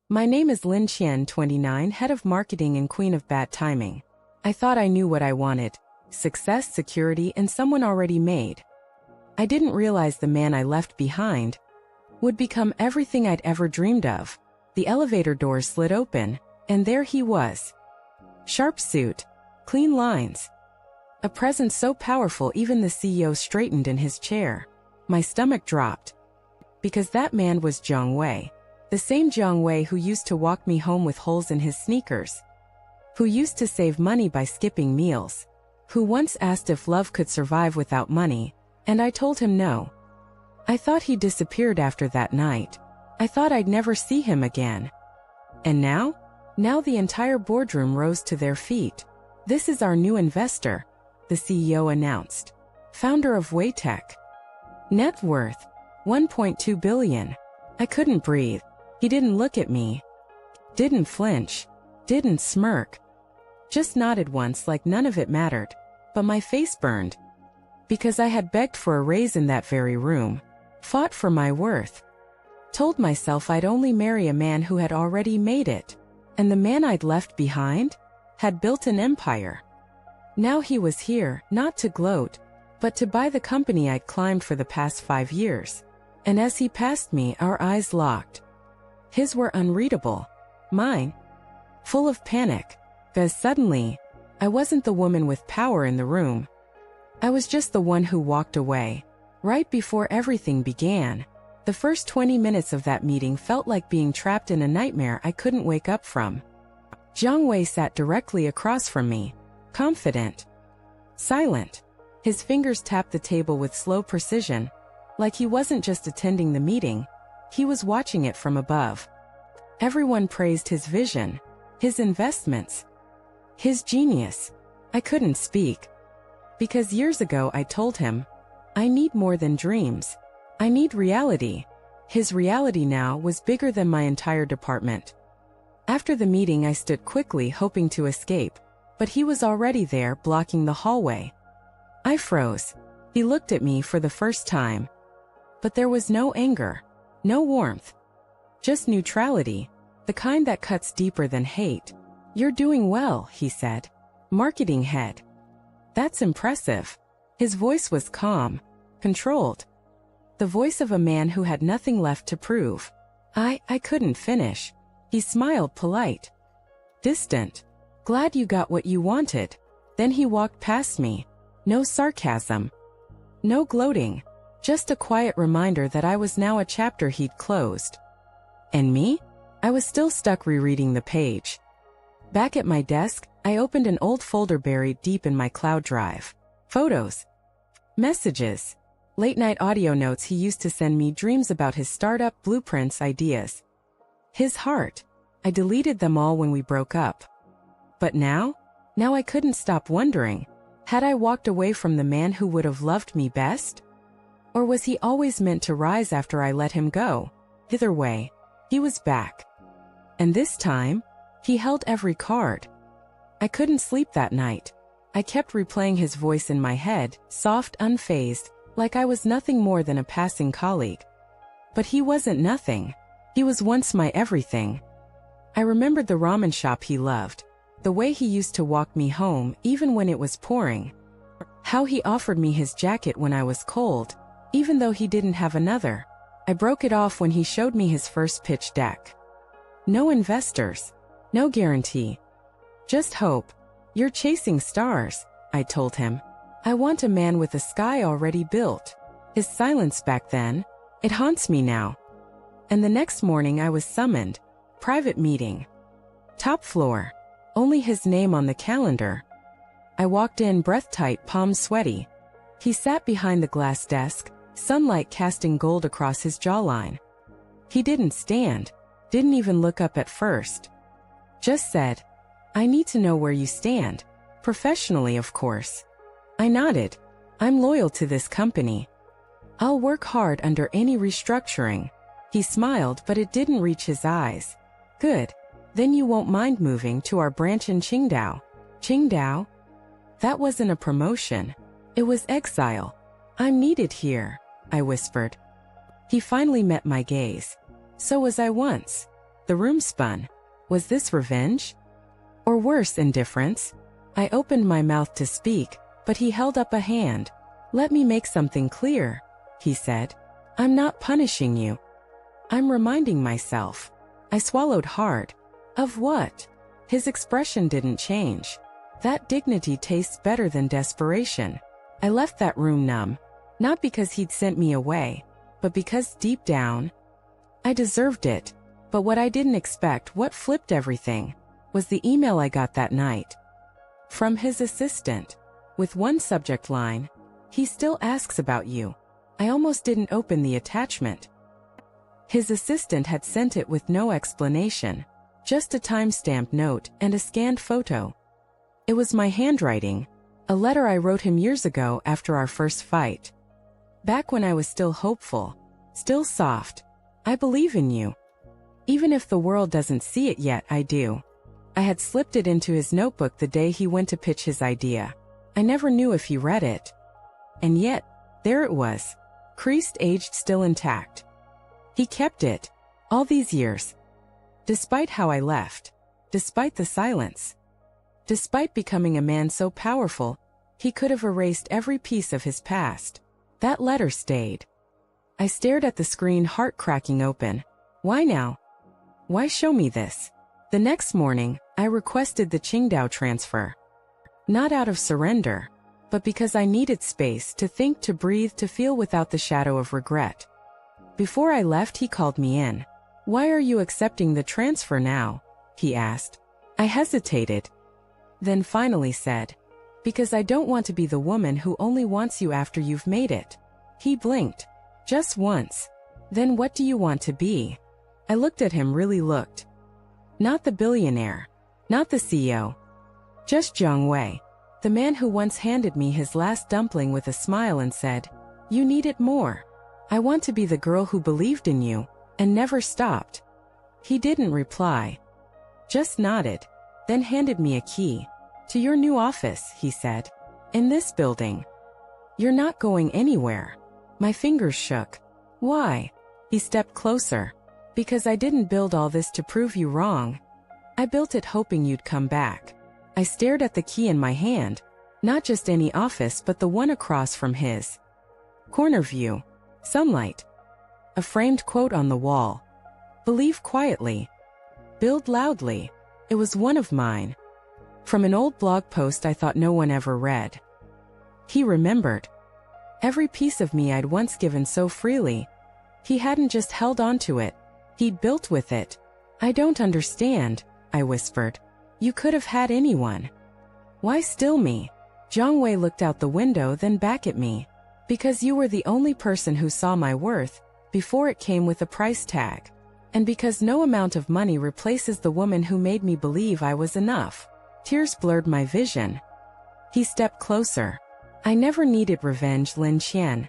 My name is Lin Qian, 29, head of marketing and queen of bad timing. I thought I knew what I wanted: success, security, and someone already made. I didn't realize the man I left behind would become everything I'd ever dreamed of. The elevator doors slid open, and there he was. Sharp suit, clean lines. A presence so powerful even the CEO straightened in his chair. My stomach dropped. Because that man was Jiang Wei. The same Jiang Wei who used to walk me home with holes in his sneakers. Who used to save money by skipping meals. Who once asked if love could survive without money, and I told him no. I thought he disappeared after that night. I thought I'd never see him again. And now? Now the entire boardroom rose to their feet. This is our new investor, the CEO announced. Founder of Weitech. Net worth, 1.2 billion. I couldn't breathe. He didn't look at me. Didn't flinch. Didn't smirk. Just nodded once like none of it mattered. But my face burned. Because I had begged for a raise in that very room. Fought for my worth. Told myself I'd only marry a man who had already made it. And the man I'd left behind had built an empire. Now he was here, not to gloat, but to buy the company I'd climbed for the past 5 years. And as he passed me, our eyes locked. His were unreadable. Mine, full of panic. Because suddenly, I wasn't the woman with power in the room. I was just the one who walked away. Right before everything began. The first 20 minutes of that meeting felt like being trapped in a nightmare I couldn't wake up from. Jiang Wei sat directly across from me. Confident. Silent. His fingers tapped the table with slow precision. Like he wasn't just attending the meeting. He was watching it from above. Everyone praised his vision. His investments. His genius. I couldn't speak. Because years ago I told him, I need more than dreams. I need reality. His reality now was bigger than my entire department. After the meeting I stood quickly hoping to escape, but he was already there blocking the hallway. I froze. He looked at me for the first time. But there was no anger, no warmth. Just neutrality, the kind that cuts deeper than hate. You're doing well, he said. Marketing head. That's impressive. His voice was calm, controlled. The voice of a man who had nothing left to prove. I couldn't finish. He smiled, polite. Distant. Glad you got what you wanted. Then he walked past me. No sarcasm. No gloating. Just a quiet reminder that I was now a chapter he'd closed. And me? I was still stuck rereading the page. Back at my desk, I opened an old folder buried deep in my cloud drive. Photos. Messages. Late-night audio notes he used to send me, dreams about his startup, blueprints, ideas. His heart. I deleted them all when we broke up. But now I couldn't stop wondering, had I walked away from the man who would have loved me best? Or was he always meant to rise after I let him go? Either way, he was back. And this time, he held every card. I couldn't sleep that night. I kept replaying his voice in my head, soft, unfazed, like I was nothing more than a passing colleague. But he wasn't nothing. He was once my everything. I remembered the ramen shop he loved, the way he used to walk me home even when it was pouring, how he offered me his jacket when I was cold, even though he didn't have another. I broke it off when he showed me his first pitch deck. No investors, no guarantee. Just hope. You're chasing stars, I told him. I want a man with a sky already built. His silence back then, it haunts me now. And the next morning I was summoned. Private meeting. Top floor. Only his name on the calendar. I walked in, breath tight, palms sweaty. He sat behind the glass desk, sunlight casting gold across his jawline. He didn't stand, didn't even look up at first. Just said, I need to know where you stand. Professionally, of course. I nodded. I'm loyal to this company. I'll work hard under any restructuring. He smiled, but it didn't reach his eyes. Good. Then you won't mind moving to our branch in Qingdao. Qingdao? That wasn't a promotion. It was exile. I'm needed here, I whispered. He finally met my gaze. So was I once. The room spun. Was this revenge? Or worse, indifference? I opened my mouth to speak, but he held up a hand. Let me make something clear, he said. I'm not punishing you. I'm reminding myself. I swallowed hard. Of what? His expression didn't change. That dignity tastes better than desperation. I left that room numb, not because he'd sent me away, but because deep down, I deserved it. But what I didn't expect, what flipped everything, was the email I got that night. From his assistant. With one subject line, "He still asks about you." I almost didn't open the attachment. His assistant had sent it with no explanation, just a time-stamped note and a scanned photo. It was my handwriting, a letter I wrote him years ago after our first fight. Back when I was still hopeful, still soft. I believe in you. Even if the world doesn't see it yet, I do. I had slipped it into his notebook the day he went to pitch his idea. I never knew if he read it. And yet, there it was, creased, aged, still intact. He kept it, all these years. Despite how I left, despite the silence, despite becoming a man so powerful, he could have erased every piece of his past. That letter stayed. I stared at the screen, heart cracking open. Why now? Why show me this? The next morning, I requested the Qingdao transfer. Not out of surrender, but because I needed space to think, to breathe, to feel without the shadow of regret. Before I left, he called me in. "Why are you accepting the transfer now?" he asked. I hesitated, then finally said, "Because I don't want to be the woman who only wants you after you've made it." He blinked. Just once. "Then what do you want to be?" I looked at him, really looked. Not the billionaire. Not the CEO. Just Zhang Wei. The man who once handed me his last dumpling with a smile and said, "You need it more. I want to be the girl who believed in you, and never stopped." He didn't reply. Just nodded, then handed me a key. "To your new office," he said. "In this building. You're not going anywhere." My fingers shook. "Why?" He stepped closer. "Because I didn't build all this to prove you wrong. I built it hoping you'd come back." I stared at the key in my hand. Not just any office, but the one across from his. Corner view. Sunlight. A framed quote on the wall. "Believe quietly. Build loudly." It was one of mine. From an old blog post I thought no one ever read. He remembered. Every piece of me I'd once given so freely. He hadn't just held on to it. He'd built with it. "I don't understand," I whispered. "You could have had anyone. Why still me?" Zhang Wei looked out the window, then back at me. "Because you were the only person who saw my worth, before it came with a price tag. And because no amount of money replaces the woman who made me believe I was enough." Tears blurred my vision. He stepped closer. "I never needed revenge, Lin Qian.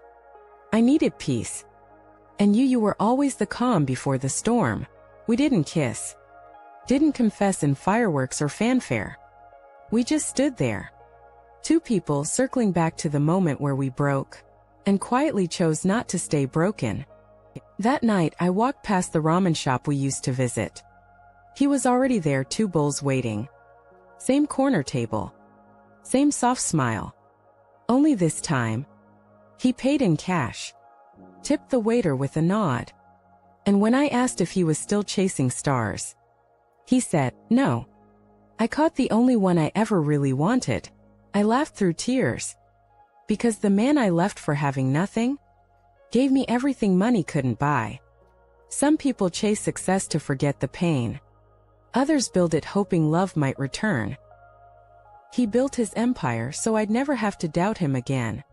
I needed peace. And you were always the calm before the storm. We didn't kiss. Didn't confess in fireworks or fanfare. We just stood there. Two people circling back to the moment where we broke. And quietly chose not to stay broken." That night I walked past the ramen shop we used to visit. He was already there, 2 bowls waiting. Same corner table. Same soft smile. Only this time, he paid in cash. Tipped the waiter with a nod. And when I asked if he was still chasing stars, he said, "No. I caught the only one I ever really wanted." I laughed through tears. Because the man I left for having nothing gave me everything money couldn't buy. Some people chase success to forget the pain. Others build it hoping love might return. He built his empire so I'd never have to doubt him again.